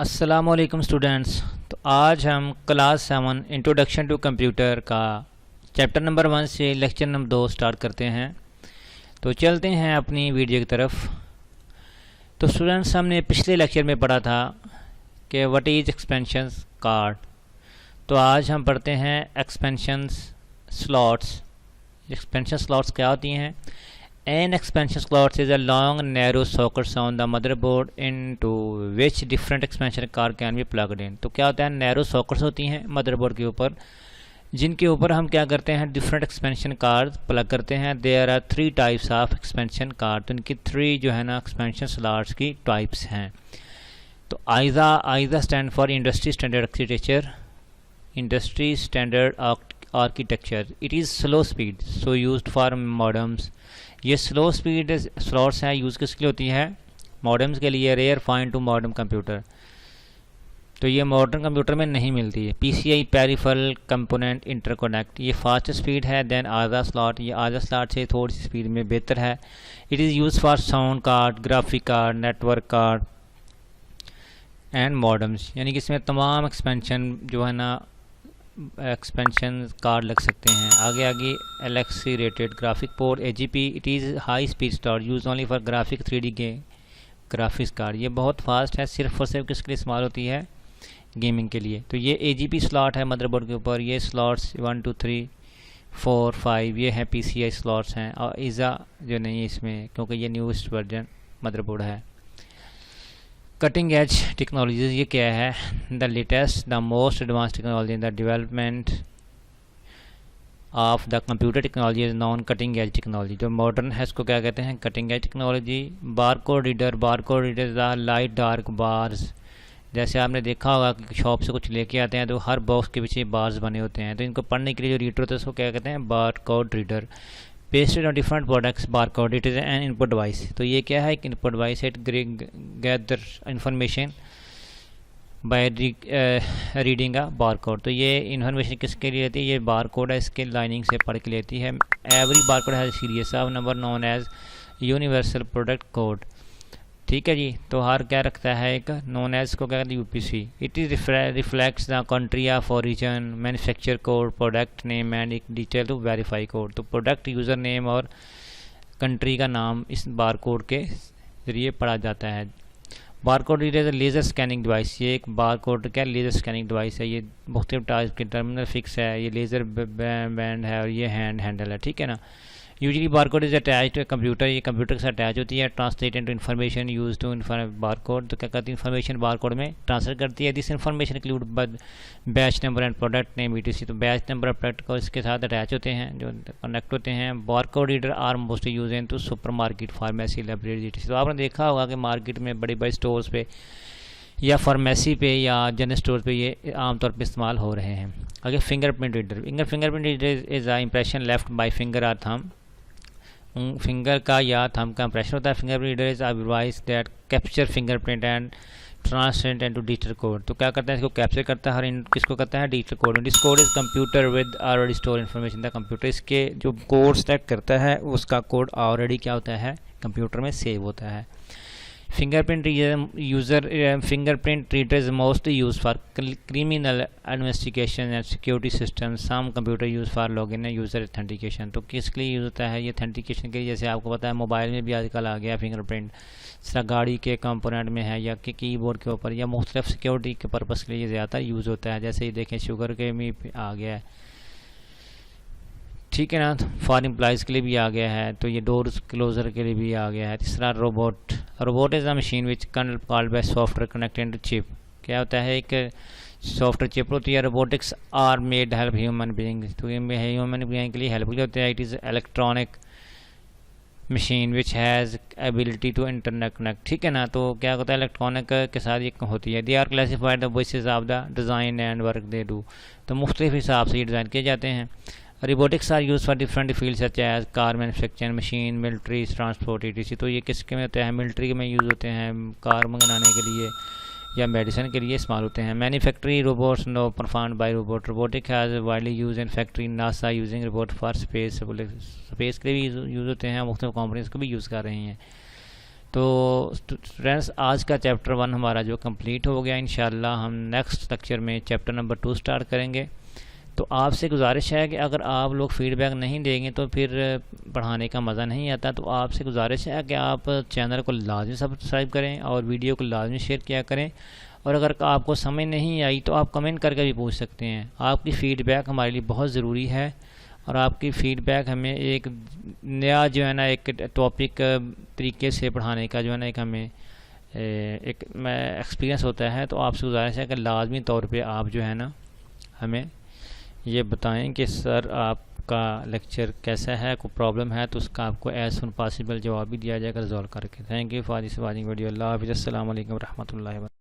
अस्सलामुअलैकुम स्टूडेंट्स। तो आज हम क्लास 7 इंट्रोडक्शन टू कंप्यूटर का चैप्टर नंबर 1 से लेक्चर नंबर 2 स्टार्ट करते हैं। तो चलते हैं अपनी वीडियो की तरफ। तो स्टूडेंट्स, हमने पिछले लेक्चर में पढ़ा था कि व्हाट इज़ एक्सपेंशन कार्ड। तो आज हम पढ़ते हैं एक्सपेंशन स्लॉट्स। एक्सपेंशन स्लॉट्स क्या होती हैं? An expansion slot is a long narrow sockets on the motherboard into which different expansion card can be plugged in। तो क्या होता है? नैरो सॉकेट्स होती हैं मदरबोर्ड के ऊपर, जिनके ऊपर हम क्या करते हैं, डिफरेंट एक्सपेंशन कार्ड प्लग करते हैं। There are 3 types of expansion card. तो इनकी 3 जो है ना एक्सपेंशन स्लॉट्स की टाइप्स हैं। तो ISA stand for industry standard architecture, industry standard architecture. It is slow speed so used for modems. ये स्लो स्पीड स्लॉट्स हैं, यूज़ किसके लिए होती है? मॉडम्स के लिए। Rare find to modern computer. तो ये मॉडर्न कंप्यूटर में नहीं मिलती है। पीसीआई पेरिफेरल कंपोनेंट इंटरकनेक्ट, ये फास्ट स्पीड है देन आजा स्लॉट। ये आजा स्लॉट से थोड़ी सी स्पीड में बेहतर है। It is use for sound card, graphic card, network card and modems. यानी कि इसमें तमाम एक्सपेंशन जो है ना एक्सपेंशन कार्ड लग सकते हैं। आगे accelerated graphic port AGP. It is high speed slot use only for graphic 3D game graphics card. ये बहुत फास्ट है, सिर्फ और सिर्फ किसके लिए इस्तेमाल होती है? गेमिंग के लिए। तो ये एजीपी स्लॉट है मदरबोर्ड के ऊपर। ये स्लॉट्स 1 2 3 4 5 ये हैं पीसीआई स्लॉट्स हैं। और ईज़ा जो नहीं है इसमें, क्योंकि ये न्यूएस्ट वर्जन मदरबोर्ड है। कटिंग एज टेक्नोलॉजीज, ये क्या है? The latest the most advance technology in the development of the computer technology is non cutting edge technology. जो मॉडर्न है इसको क्या कहते हैं? Cutting edge technology. Barcode reader, barcode reader the light dark bars. जैसे आपने देखा होगा कि शॉप से कुछ लेके आते हैं तो हर बॉक्स के पीछे बार्स बने होते हैं, तो इनको पढ़ने के लिए जो रीडर होता है उसको क्या कहते हैं? Barcode reader. Pasted on different products barcode. It is an input device. तो ये क्या है? एक input device. It gather information by reading a barcode. तो ये इन्फॉर्मेशन किसके लिए लेती है? ये बारकोड है, इसके लाइनिंग से पढ़ के लेती है। Every barcode has series of number known as universal product code. ठीक है जी। तो हर क्या रखता है? एक नोन एज को क्या कहते हैं? UPC. It is reflects the country of origin, manufacture code, product name and एक डिटेल टू वेरीफाई कोड। तो प्रोडक्ट यूज़र नेम और कंट्री का नाम इस बार कोड के ज़रिए पढ़ा जाता है। Bar code reader laser scanning device. ये एक बार कोड क्या लेज़र स्कैनिंग डिवाइस है। ये मुख्तलिफ टाइप के टर्मिनल फिक्स है, ये लेज़र बैंड है और ये हैंडल है। ठीक है ना। Usually barcode is attach to computer. ये कंप्यूटर के साथ अटैच होती है। Translate into information use to barcode. तो क्या करती है? इन्फॉर्मेशन बारकोड में ट्रांसफर करती है। This information include batch number and product name etc. तो बैच नंबर प्रोडक्ट को इसके साथ अटैच होते हैं, जो कनेक्ट होते हैं। Barcode reader are mostly use in to super market, pharmacy, library etc. तो आपने देखा होगा कि मार्केट में बड़े बड़े स्टोर्स पे या फार्मेसी पे या जनरल स्टोर पे ये आमतौर पे इस्तेमाल हो रहे हैं। आगे fingerprint reader. Fingerprint reader is a impression left by finger or thumb. Finger का या थंब का इंप्रेशन होता है। Fingerprint reader is a device that capture fingerprint and translate into digital code. तो क्या करता है? इसको कैप्चर करता है। हर किसको करता है? Digital code. This code is computer with already store information. The computer इसके जो कोड सेलेक्ट करता है उसका कोड ऑलरेडी क्या होता है? कंप्यूटर में सेव होता है। Fingerprint reader is mostly use for criminal investigation and security system. Some computer use for login and user authentication. तो किस लिए यूज़ होता है? ये ऑथेंटिकेशन के लिए। जैसे आपको पता है मोबाइल में भी आजकल आ गया फिंगरप्रिंट, जिस गाड़ी के कंपोनेंट में है या कि कीबोर्ड के ऊपर या मुख्तलिफ सिक्योरिटी के पर्पज़ के लिए ज़्यादातर यूज़ होता है। जैसे ये देखें शुगर के में आ गया है, ठीक है ना। फॉर एम्प्लॉयज़ के लिए भी आ गया है। तो ये डोर्स क्लोजर के लिए भी आ गया है। तीसरा robot. Robot is a machine which called by software connected to chip. क्या होता है? एक सॉफ्टवेयर चिप होती है। Robotics are made help human being. तो ये ह्यूमन बीइंग के लिए हेल्पफुल होते हैं। It is electronic machine which has ability to internet connect. ठीक है ना। तो क्या होता है? इलेक्ट्रॉनिक के साथ ये होती है। They are classified the basis of the design and work they do. तो मुख्तलिफ हिसाब से ये डिज़ाइन किए जाते हैं। Robotics are use for different field such as car manufacturing, machine, military, transport etc. तो ये किसके में होते हैं? मिलिट्री में यूज़ होते हैं, कार बनाने के लिए या मेडिसिन के लिए इस्तेमाल होते हैं। Manufacturing robots no performed by robot. Robotic has widely use in factory. NASA using robot for space के लिए भी यूज़ होते हैं, मुख्तलिफ कंपनीज को भी यूज़ कर रही हैं। तो स्टूडेंट्स आज का चैप्टर 1 हमारा जो कंप्लीट हो गया। इंशाल्लाह हम नेक्स्ट लेक्चर में चैप्टर नंबर 2 स्टार्ट करेंगे। तो आपसे गुजारिश है कि अगर आप लोग फीडबैक नहीं देंगे तो फिर पढ़ाने का मज़ा नहीं आता। तो आपसे गुजारिश है कि आप चैनल को लाजमी सब्सक्राइब करें और वीडियो को लाजमी शेयर किया करें। और अगर आपको समझ नहीं आई तो आप कमेंट करके भी पूछ सकते हैं। आपकी फ़ीडबैक हमारे लिए बहुत ज़रूरी है और आपकी फ़ीडबैक हमें एक नया जो है ना एक टॉपिक तरीके से पढ़ाने का जो है ना एक हमें एक एक्सपीरियंस होता है। तो आपसे गुजारिश है कि लाजमी तौर पे आप जो है ना हमें ये बताएं कि सर आपका लेक्चर कैसा है, कोई प्रॉब्लम है तो उसका आपको एज सुन पॉसिबल जवाब भी दिया जाएगा रिजॉल्व करके। Thank you for this watching video. अल्लाह हाफ़िज़। अस्सलाम वालेकुम रहमतुल्लाहि व बरकातहू।